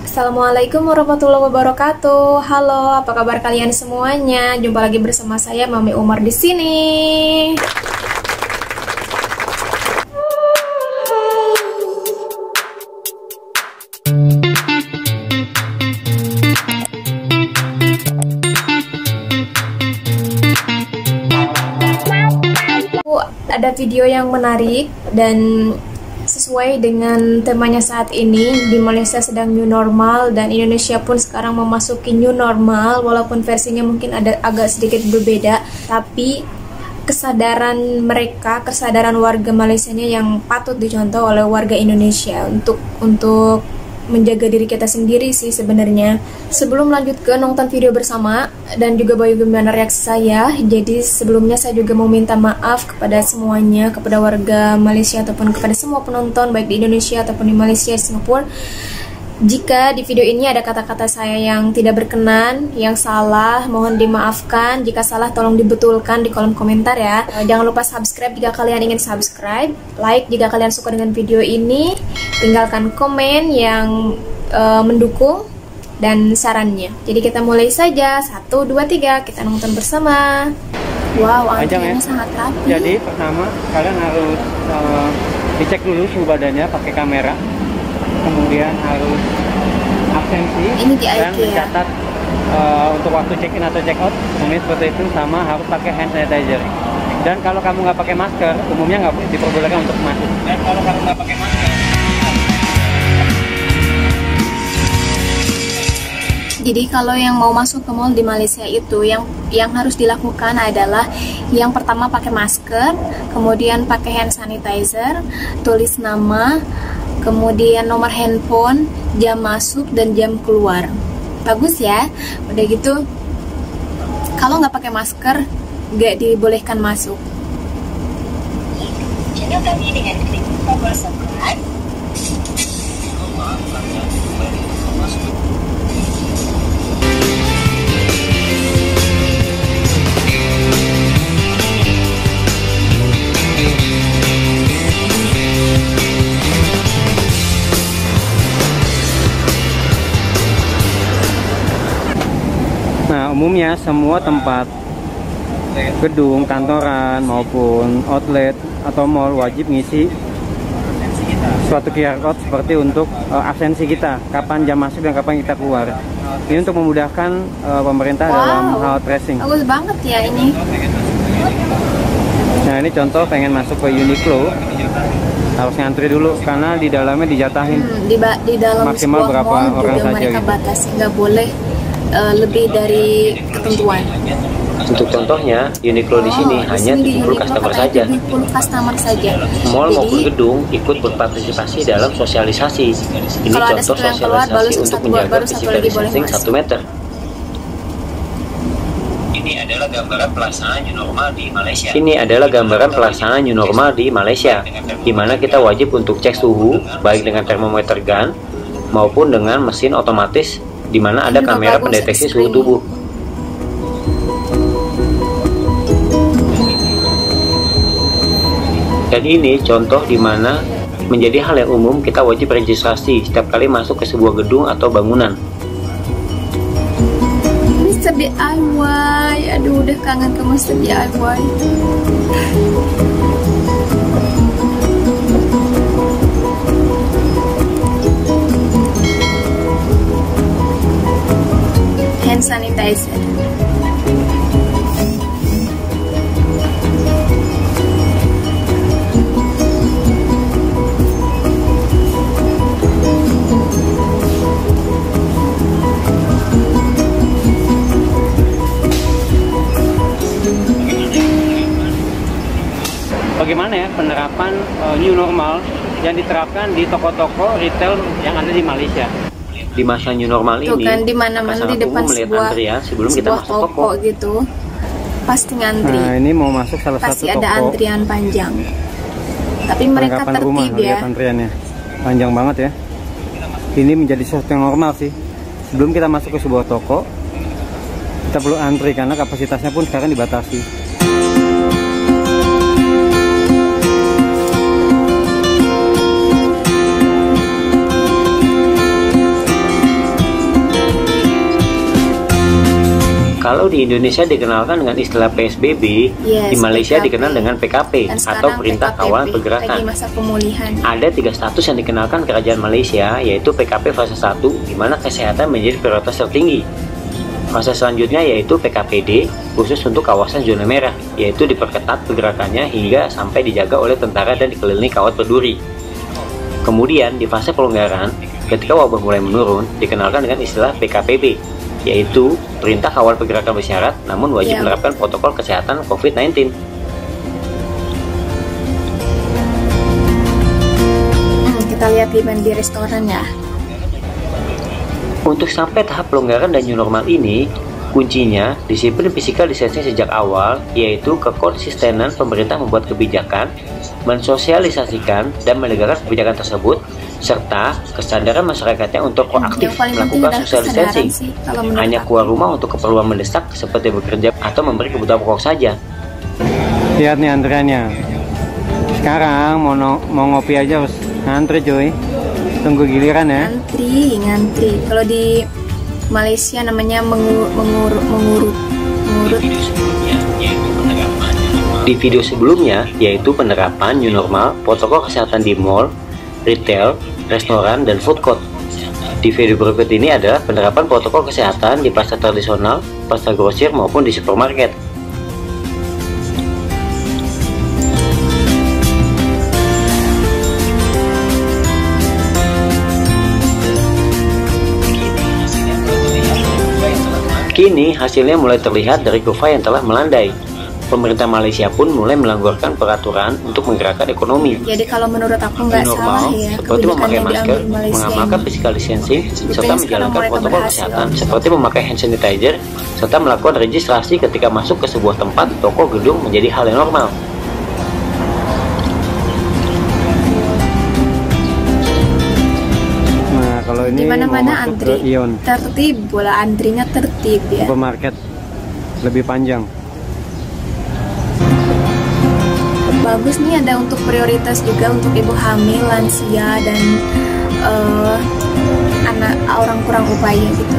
Assalamualaikum warahmatullahi wabarakatuh. Halo, apa kabar kalian semuanya? Jumpa lagi bersama saya Mami Umar di sini. Ada video yang menarik dan sesuai dengan temanya saat ini. Di Malaysia sedang new normal dan Indonesia pun sekarang memasuki new normal, walaupun versinya mungkin ada agak sedikit berbeda, tapi kesadaran mereka, kesadaran warga Malaysianya yang patut dicontoh oleh warga Indonesia untuk menjaga diri kita sendiri sih sebenarnya. Sebelum lanjut ke nonton video bersama dan juga bagaimana reaksi saya, jadi sebelumnya saya juga mau minta maaf kepada semuanya, kepada warga Malaysia ataupun kepada semua penonton baik di Indonesia ataupun di Malaysia, Singapura, jika di video ini ada kata-kata saya yang tidak berkenan, yang salah, mohon dimaafkan. Jika salah tolong dibetulkan di kolom komentar ya. Jangan lupa subscribe jika kalian ingin subscribe, like jika kalian suka dengan video ini, tinggalkan komen yang mendukung dan sarannya. Jadi kita mulai saja. 1, 2, 3, kita nonton bersama. Wow, antriannya sangat rapi. Jadi pertama kalian harus dicek dulu suhu badannya pakai kamera. Kemudian harus absensi dan mencatat untuk waktu check-in atau check-out, umumnya seperti itu, sama harus pakai hand sanitizer. Dan kalau kamu nggak pakai masker, umumnya nggak diperbolehkan untuk masuk. Dan kalau kamu nggak pakai masker, jadi kalau yang mau masuk ke mall di Malaysia itu yang harus dilakukan adalah yang pertama pakai masker, kemudian pakai hand sanitizer, tulis nama, kemudian nomor handphone, jam masuk dan jam keluar. Bagus ya. Udah gitu, kalau nggak pakai masker nggak dibolehkan masuk. Channel kami dengan klik tombol subscribe. nah umumnya semua tempat gedung, kantoran maupun outlet atau mall wajib ngisi suatu QR code seperti untuk absensi kita, kapan jam masuk dan kapan kita keluar. Ini untuk memudahkan pemerintah dalam hal tracing. Bagus banget ya ini. Nah ini contoh pengen masuk ke Uniqlo, harus ngantri dulu karena di dalamnya dijatahin di dalam maksimal berapa mall orang juga saja mereka gitu. batasi, nggak boleh lebih dari ketentuan. Untuk contohnya, Uniqlo di sini hanya 70 customer saja. 70 customer saja. Mall maupun gedung ikut berpartisipasi dalam sosialisasi. Ini kalau ada contoh satu yang keluar, sosialisasi untuk menjaga baru satu physical lagi boleh distancing masuk. 1 meter. Ini adalah gambaran pelaksanaan new normal di Malaysia. Ini adalah gambaran pelaksanaan new normal di Malaysia, di mana kita wajib untuk cek suhu baik dengan termometer gun maupun dengan mesin otomatis, di mana ada kamera pendeteksi suhu tubuh. Dan ini contoh di mana menjadi hal yang umum kita wajib registrasi setiap kali masuk ke sebuah gedung atau bangunan. Mr. DIY, aduh udah kangen ke Mr. DIY. Hand sanitizer. Bagaimana ya penerapan new normal yang diterapkan di toko-toko retail yang ada di Malaysia? Di masa new normal Tuh ini, kan, di mana-mana di depan melihat antrian sebelum kita masuk toko gitu, pasti ngantri. Nah ini mau masuk salah Pasti satu ada toko antrian panjang. Tapi mereka perlengkapan rumah, tertib ya. lihat antriannya panjang banget ya. Ini menjadi sesuatu yang normal sih. Sebelum kita masuk ke sebuah toko, kita perlu antri karena kapasitasnya pun sekarang dibatasi. Kalau di Indonesia dikenalkan dengan istilah PSBB, di Malaysia dikenal dengan PKP atau Perintah Kawalan Pergerakan. Ada 3 status yang dikenalkan Kerajaan Malaysia, yaitu PKP fase 1, di mana kesehatan menjadi prioritas tertinggi. Fase selanjutnya yaitu PKPD, khusus untuk kawasan zona merah, yaitu diperketat pergerakannya hingga sampai dijaga oleh tentara dan dikelilingi kawat berduri. Kemudian di fase pelonggaran, ketika wabah mulai menurun, dikenalkan dengan istilah PKPB, yaitu Perintah Kawal Pergerakan Bersyarat namun wajib menerapkan protokol kesehatan COVID-19. Kita lihat di restoran ya. Untuk sampai tahap pelonggaran dan new normal ini, kuncinya disiplin physical distancing sejak awal, yaitu kekonsistenan pemerintah membuat kebijakan, mensosialisasikan dan menegakkan kebijakan tersebut, serta kesadaran masyarakatnya untuk proaktif melakukan social distancing. Hanya keluar rumah untuk keperluan mendesak seperti bekerja atau memberi kebutuhan pokok saja. Lihat nih antreannya. Sekarang mau ngopi aja harus ngantri cuy. Tunggu giliran ya. Ngantri. Kalau di Malaysia namanya mengurut. Di video sebelumnya, yaitu penerapan new normal protokol kesehatan di mall, retail, restoran, dan food court. Di video berikut ini adalah penerapan protokol kesehatan di pasar tradisional, pasar grosir, maupun di supermarket. Kini hasilnya mulai terlihat dari kurva yang telah melandai. Pemerintah Malaysia pun mulai melonggarkan peraturan untuk menggerakkan ekonomi. Jadi kalau menurut aku nggak salah ya, seperti memakai masker, mengamalkan physical distancing, serta menjalankan protokol kesehatan seperti memakai hand sanitizer, serta melakukan registrasi ketika masuk ke sebuah tempat, toko, gedung menjadi hal yang normal. Nah, kalau ini di mana-mana antri Ion, tertib, bola antrinya tertib ya. Supermarket lebih panjang. Bagus nih, ada untuk prioritas juga untuk ibu hamil, lansia, dan anak orang kurang upaya gitu.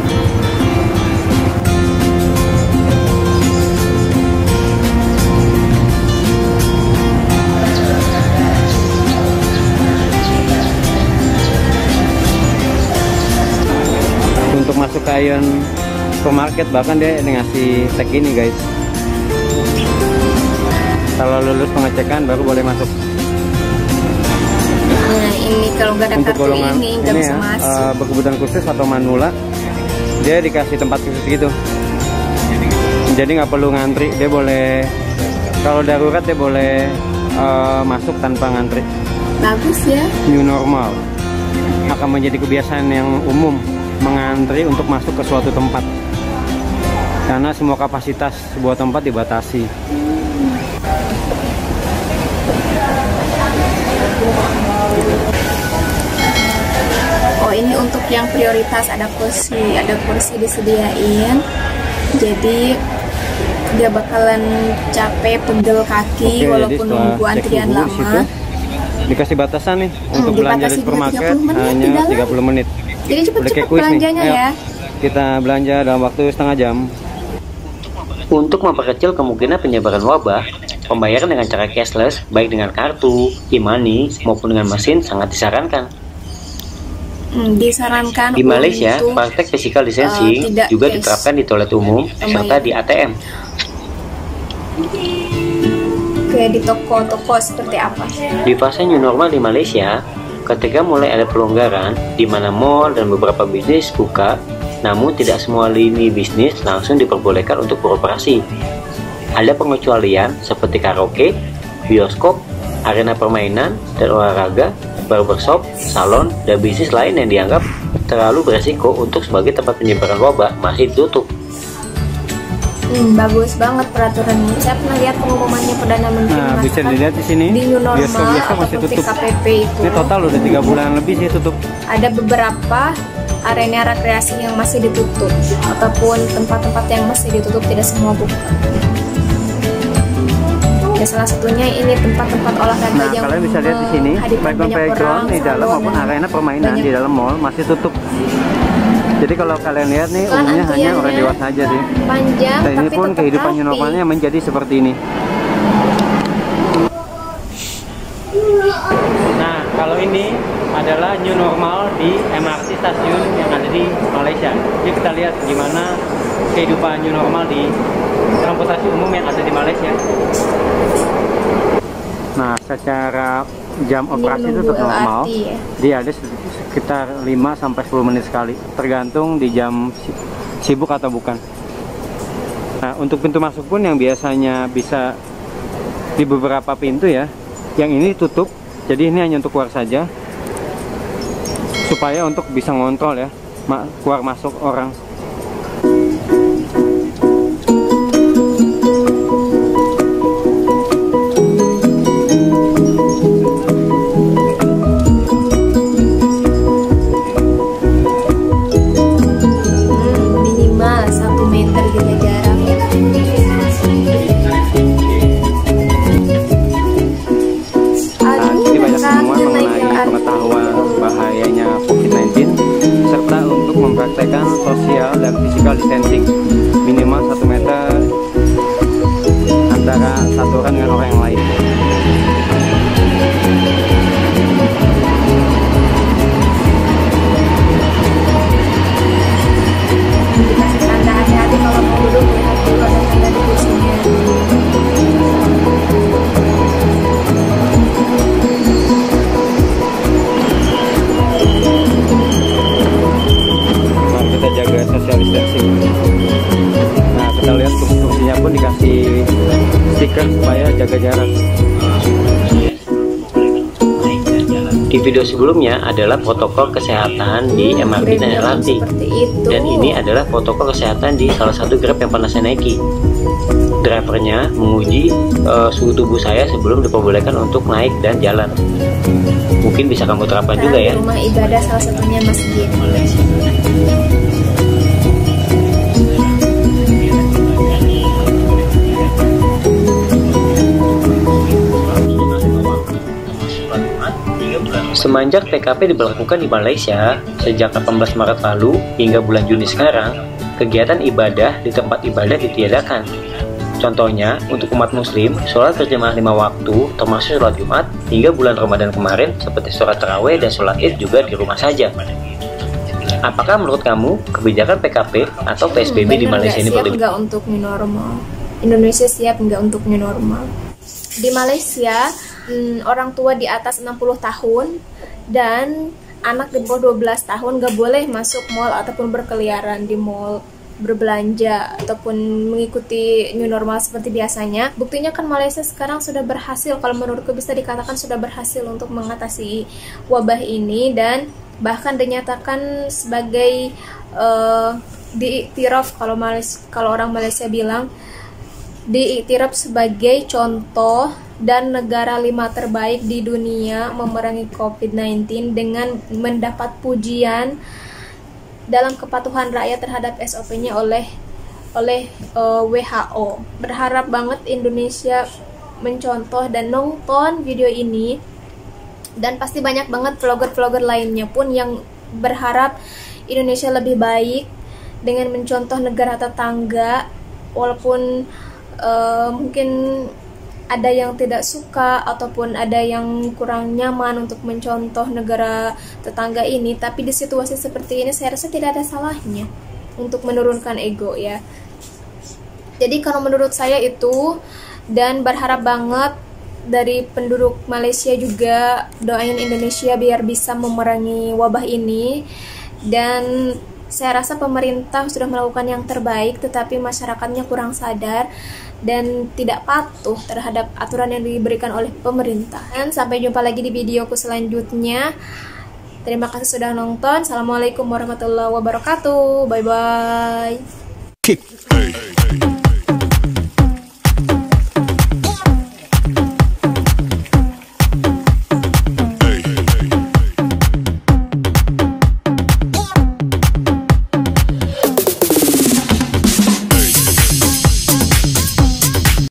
Untuk masuk ke Ion Supermarket bahkan dia ngasih tag ini guys. Kalau lulus pengecekan baru boleh masuk. Nah ini kalau nggak ada untuk kartu golongan ini nggak bisa ya, masuk. berkebutuhan khusus atau manula, dia dikasih tempat khusus gitu. Jadi nggak perlu ngantri, dia boleh, kalau darurat dia boleh masuk tanpa ngantri. Bagus ya. New normal akan menjadi kebiasaan yang umum mengantri untuk masuk ke suatu tempat, karena semua kapasitas sebuah tempat dibatasi. Oh ini untuk yang prioritas ada kursi disediain, jadi dia bakalan capek, pegel kaki. Oke, walaupun nunggu antrian lama. Situ, dikasih batasan nih untuk belanja di supermarket hanya 30 menit. Jadi cepet-cepet belanjanya nih. Ya. Kita belanja dalam waktu setengah jam. Untuk memperkecil kemungkinan penyebaran wabah, pembayaran dengan cara cashless, baik dengan kartu, e-money, maupun dengan mesin sangat disarankan. Disarankan. Di Malaysia, praktek physical distancing juga diterapkan di toilet umum serta di ATM. Kayak di toko-toko seperti apa? Di fase new normal di Malaysia, ketika mulai ada pelonggaran, di mana mall dan beberapa bisnis buka, namun tidak semua lini bisnis langsung diperbolehkan untuk beroperasi. Ada pengecualian seperti karaoke, bioskop, arena permainan dan olahraga, barbershop, salon, dan bisnis lain yang dianggap terlalu beresiko untuk sebagai tempat penyebaran wabah masih ditutup. Bagus banget peraturan ini. Saya pernah lihat pengumumannya Perdana Menteri. Nah, bisa dilihat di sini. Di new normal bioskop masih tutup. PKPP itu. Ini total udah 3 bulan lebih sih tutup. Ada beberapa arena rekreasi yang masih ditutup ataupun tempat-tempat yang masih ditutup, tidak semua buka. Ya salah satunya ini tempat-tempat olahraga yang kalian bisa lihat di sini, baik playground di dalam maupun arena permainan di dalam mall masih tutup. Jadi kalau kalian lihat nih, umumnya hanya orang dewasa aja sih. Panjang, dan ini pun kehidupan new normalnya menjadi seperti ini. Nah, kalau ini adalah new normal di MRT stasiun yang ada di Malaysia. Jadi kita lihat gimana kehidupan new normal di transportasi umum yang ada di Malaysia. Nah, secara jam operasi itu tetap normal. ya? Dia ada sekitar 5-10 menit sekali, tergantung di jam sibuk atau bukan. Nah, untuk pintu masuk pun yang biasanya bisa di beberapa pintu ya, yang ini tutup. Jadi ini hanya untuk keluar saja, supaya untuk bisa ngontrol ya keluar masuk orang. Minimal 1 meter jaga jarak ya. Pengetahuan bahayanya COVID-19 serta untuk mempraktekkan sosial dan physical distancing minimal 1 meter antara satu orang dengan orang yang lain. Dikasih tanda hati-hati kalau mau duduk, lihat dulu ada tanda di kursinya. Kita jaga social distancing. Nah, kita lihat kursinya pun dikasih stiker supaya jaga jarak. Di video sebelumnya adalah protokol kesehatan di MRT dan LRT, dan ini adalah protokol kesehatan di salah satu Grab yang pernah saya naiki. Drivernya menguji suhu tubuh saya sebelum diperbolehkan untuk naik dan jalan. Mungkin bisa kamu terapkan juga ya. Rumah ibadah salah satunya masjid. Semenjak PKP diberlakukan di Malaysia sejak 18 Maret lalu hingga bulan Juni sekarang, kegiatan ibadah di tempat ibadah ditiadakan. Contohnya, untuk umat muslim, sholat berjamaah 5 waktu, termasuk sholat Jumat, hingga bulan Ramadan kemarin, seperti sholat tarawih dan sholat Id juga di rumah saja. Apakah menurut kamu, kebijakan PKP atau PSBB di Malaysia ini siap nggak untuk new normal? Indonesia siap nggak untuk new normal? Di Malaysia, orang tua di atas 60 tahun dan anak di bawah 12 tahun nggak boleh masuk mall ataupun berkeliaran di mall, berbelanja ataupun mengikuti new normal seperti biasanya. Buktinya kan Malaysia sekarang sudah berhasil, kalau menurutku bisa dikatakan sudah berhasil untuk mengatasi wabah ini, dan bahkan dinyatakan sebagai diiktiraf, kalau orang Malaysia bilang diiktiraf sebagai contoh dan negara 5 terbaik di dunia memerangi COVID-19 dengan mendapat pujian dalam kepatuhan rakyat terhadap SOP-nya oleh WHO. Berharap banget Indonesia mencontoh dan nonton video ini, dan pasti banyak banget vlogger-vlogger lainnya pun yang berharap Indonesia lebih baik dengan mencontoh negara tetangga, walaupun mungkin ada yang tidak suka ataupun ada yang kurang nyaman untuk mencontoh negara tetangga ini, tapi di situasi seperti ini saya rasa tidak ada salahnya untuk menurunkan ego ya. Jadi kalau menurut saya itu, dan berharap banget dari penduduk Malaysia juga doain Indonesia biar bisa memerangi wabah ini. Dan saya rasa pemerintah sudah melakukan yang terbaik, tetapi masyarakatnya kurang sadar dan tidak patuh terhadap aturan yang diberikan oleh pemerintah. Dan sampai jumpa lagi di videoku selanjutnya. Terima kasih sudah nonton. Assalamualaikum warahmatullahi wabarakatuh. Bye bye.